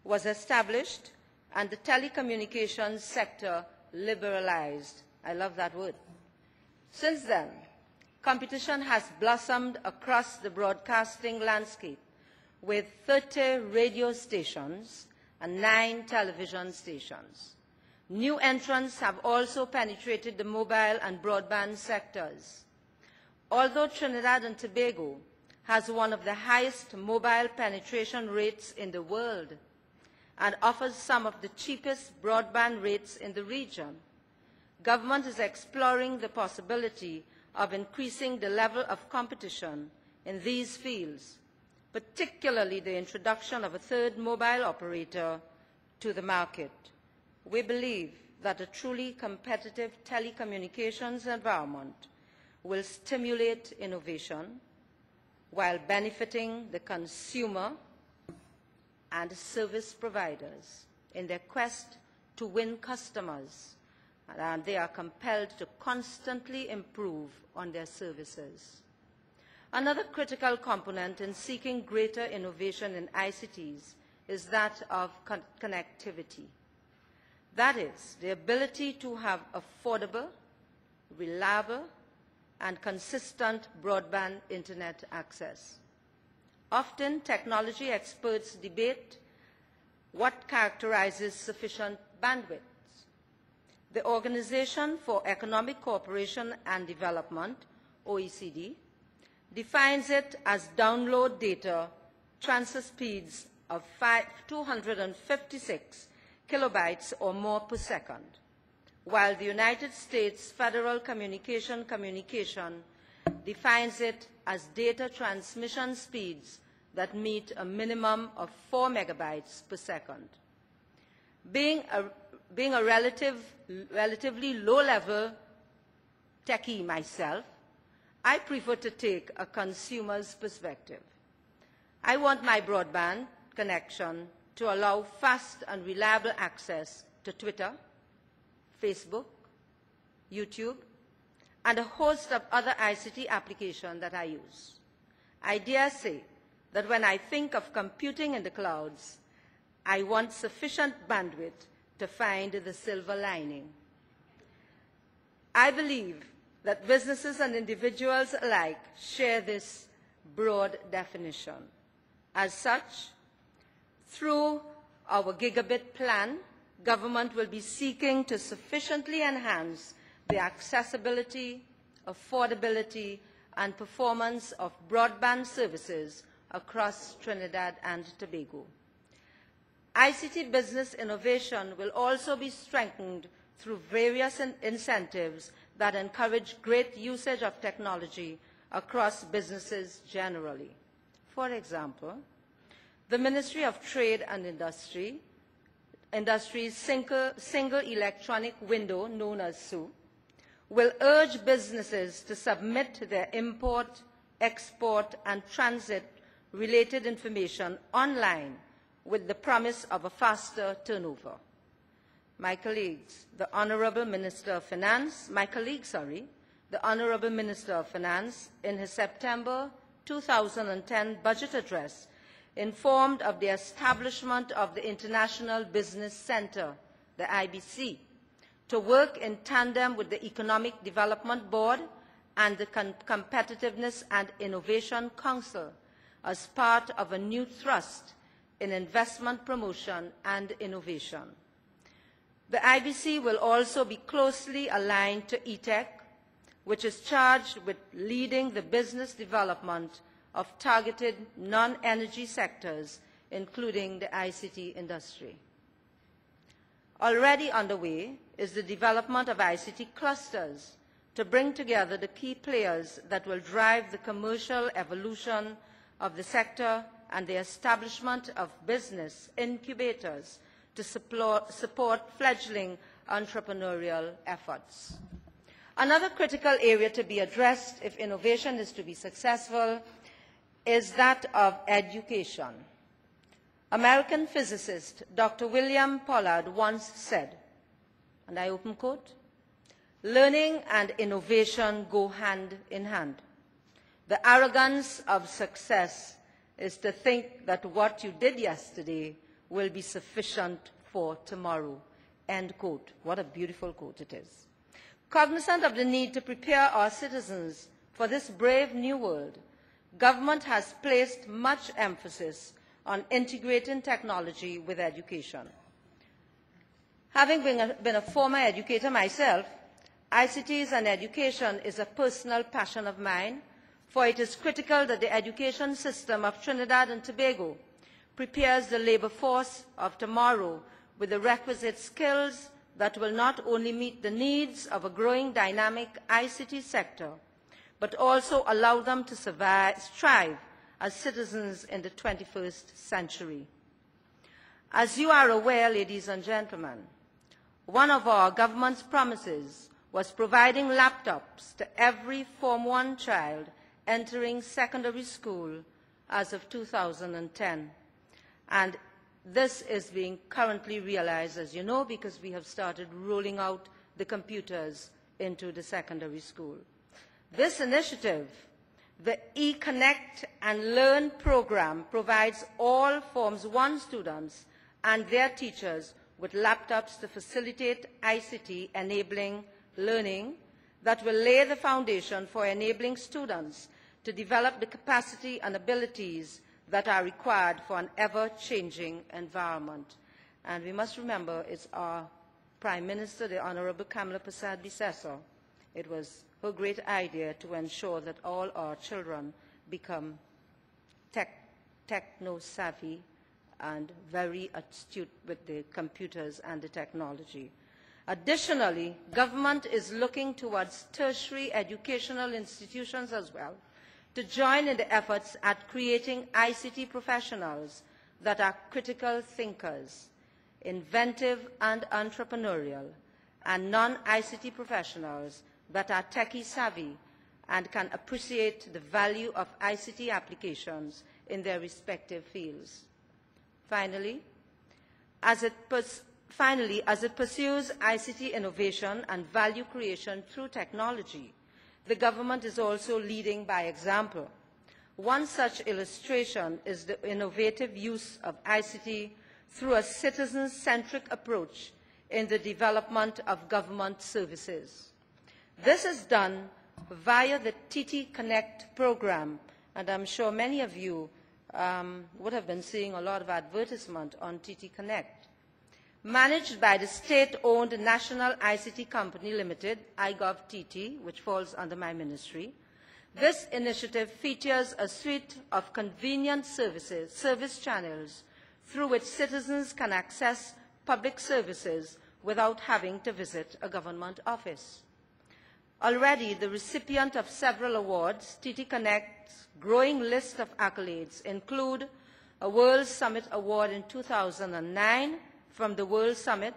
was established and the telecommunications sector liberalized. I love that word. Since then, competition has blossomed across the broadcasting landscape with 30 radio stations and 9 television stations. New entrants have also penetrated the mobile and broadband sectors. Although Trinidad and Tobago has one of the highest mobile penetration rates in the world and offers some of the cheapest broadband rates in the region, government is exploring the possibility of increasing the level of competition in these fields, particularly the introduction of a third mobile operator to the market. We believe that a truly competitive telecommunications environment will stimulate innovation while benefiting the consumer and service providers in their quest to win customers, and they are compelled to constantly improve on their services. Another critical component in seeking greater innovation in ICTs is that of connectivity. That is, the ability to have affordable, reliable, and consistent broadband internet access. Often, technology experts debate what characterizes sufficient bandwidth. The Organization for Economic Cooperation and Development, OECD, defines it as download data transfer speeds of 256 kilobytes or more per second, while the United States Federal Communication defines it as data transmission speeds that meet a minimum of 4 megabytes per second. Being a relatively low-level techie myself, I prefer to take a consumer's perspective. I want my broadband connection to allow fast and reliable access to Twitter, Facebook, YouTube, and a host of other ICT applications that I use. I dare say that when I think of computing in the clouds, I want sufficient bandwidth to find the silver lining. I believe that businesses and individuals alike share this broad definition. As such, through our gigabit plan, government will be seeking to sufficiently enhance the accessibility, affordability, and performance of broadband services across Trinidad and Tobago. ICT business innovation will also be strengthened through various incentives that encourage great usage of technology across businesses generally. For example, the Ministry of Trade and Industry's single electronic window, known as SU, will urge businesses to submit their import, export, and transit-related information online with the promise of a faster turnover. My colleague, the Honourable Minister of Finance, in his September 2010 budget address, informed of the establishment of the International Business Centre, the IBC, to work in tandem with the Economic Development Board and the Competitiveness and Innovation Council as part of a new thrust in investment promotion and innovation. The IBC will also be closely aligned to ETEC, which is charged with leading the business development of targeted non-energy sectors, including the ICT industry. Already underway is the development of ICT clusters to bring together the key players that will drive the commercial evolution of the sector and the establishment of business incubators to support fledgling entrepreneurial efforts. Another critical area to be addressed if innovation is to be successful is that of education. American physicist Dr. William Pollard once said, and I open quote, "Learning and innovation go hand in hand. The arrogance of success is to think that what you did yesterday will be sufficient for tomorrow. End quote. What a beautiful quote it is. Cognizant of the need to prepare our citizens for this brave new world, government has placed much emphasis on integrating technology with education. Having been a former educator myself, ICTs and education is a personal passion of mine, for it is critical that the education system of Trinidad and Tobago prepares the labour force of tomorrow with the requisite skills that will not only meet the needs of a growing dynamic ICT sector, but also allow them to strive as citizens in the 21st century. As you are aware, ladies and gentlemen, one of our government's promises was providing laptops to every Form 1 child entering secondary school as of 2010. And this is being currently realized, as you know, because we have started rolling out the computers into the secondary school. This initiative, the eConnect and Learn program, provides all Forms 1 students and their teachers with laptops to facilitate ICT enabling learning that will lay the foundation for enabling students to develop the capacity and abilities that are required for an ever-changing environment. And we must remember it's our Prime Minister, the Honorable Kamala Persad-Bissessar. It was her great idea to ensure that all our children become techno-savvy and very astute with the computers and the technology. Additionally, government is looking towards tertiary educational institutions as well to join in the efforts at creating ICT professionals that are critical thinkers, inventive and entrepreneurial, and non-ICT professionals that are techie savvy and can appreciate the value of ICT applications in their respective fields. Finally, as it pursues ICT innovation and value creation through technology, the government is also leading by example. One such illustration is the innovative use of ICT through a citizen-centric approach in the development of government services. This is done via the TT Connect program, and I'm sure many of you would have been seeing a lot of advertisement on TT Connect. Managed by the state-owned National ICT Company Limited, iGovTT, which falls under my ministry, this initiative features a suite of convenient service channels through which citizens can access public services without having to visit a government office. Already the recipient of several awards, TT Connect's growing list of accolades include a World Summit Award in 2009 from the World Summit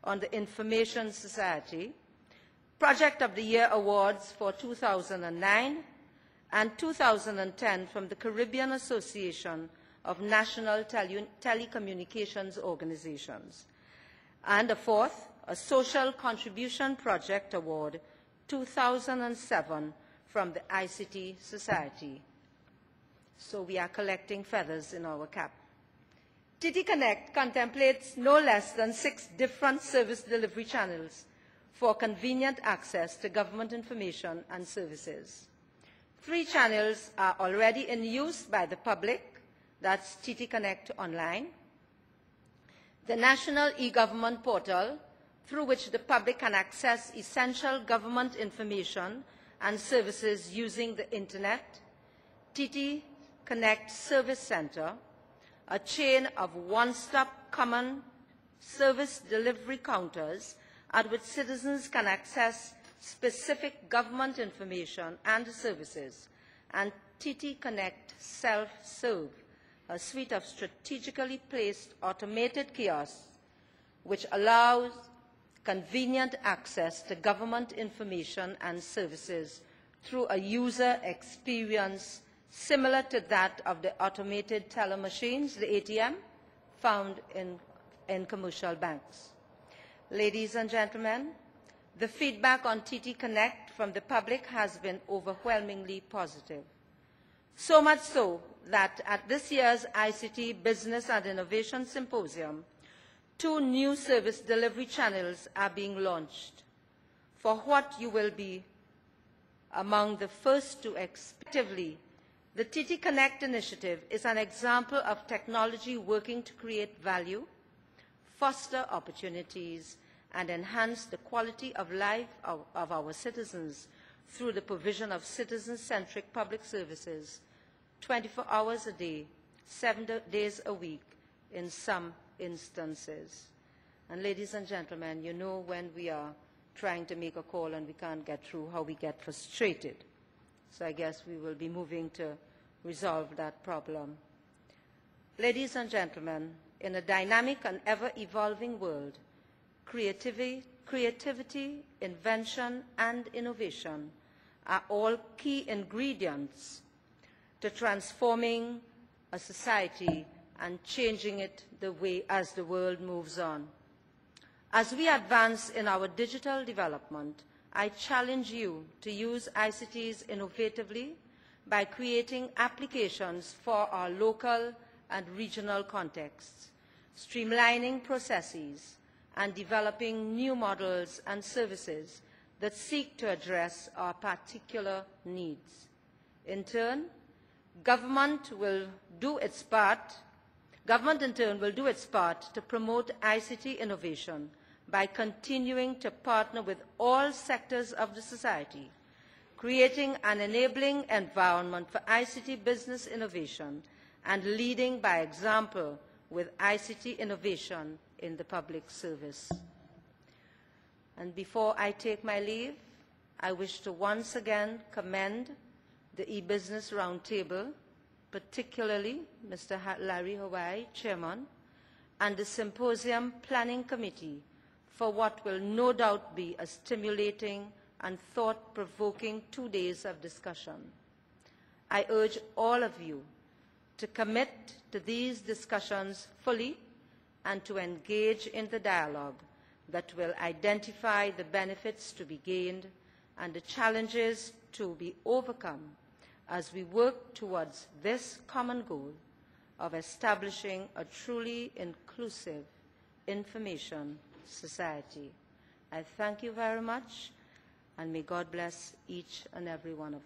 on the Information Society, Project of the Year Awards for 2009, and 2010 from the Caribbean Association of National Telecommunications Organizations, and a fourth, a Social Contribution Project Award 2007 from the ICT Society. So we are collecting feathers in our cap. TT Connect contemplates no less than 6 different service delivery channels for convenient access to government information and services. 3 channels are already in use by the public, that's TT Connect Online, the National e-Government Portal, through which the public can access essential government information and services using the Internet, TT Connect Service Center, a chain of one-stop common service delivery counters at which citizens can access specific government information and services, and TT Connect Self-Serve, a suite of strategically placed automated kiosks which allows convenient access to government information and services through a user experience similar to that of the automated teller machines, the ATM, found in commercial banks. Ladies and gentlemen, the feedback on TT Connect from the public has been overwhelmingly positive. So much so that at this year's ICT Business and Innovation Symposium, 2 new service delivery channels are being launched for what you will be among the first to effectively. The TT Connect initiative is an example of technology working to create value, foster opportunities, and enhance the quality of life of our citizens through the provision of citizen-centric public services, 24 hours a day, 7 days a week in some instances. And ladies and gentlemen, you know when we are trying to make a call and we can't get through, how we get frustrated. So I guess we will be moving to resolve that problem. Ladies and gentlemen, in a dynamic and ever-evolving world, creativity, invention, and innovation are all key ingredients to transforming a society and changing it the way as the world moves on. As we advance in our digital development, I challenge you to use ICTs innovatively by creating applications for our local and regional contexts, streamlining processes, and developing new models and services that seek to address our particular needs. In turn, government in turn will do its part to promote ICT innovation by continuing to partner with all sectors of the society, creating an enabling environment for ICT business innovation, and leading by example with ICT innovation in the public service. And before I take my leave, I wish to once again commend the e-Business Roundtable, particularly Mr. Larry Hawaii, Chairman, and the Symposium Planning Committee for what will no doubt be a stimulating and thought-provoking 2 days of discussion. I urge all of you to commit to these discussions fully and to engage in the dialogue that will identify the benefits to be gained and the challenges to be overcome as we work towards this common goal of establishing a truly inclusive information society. I thank you very much, and may God bless each and every one of you.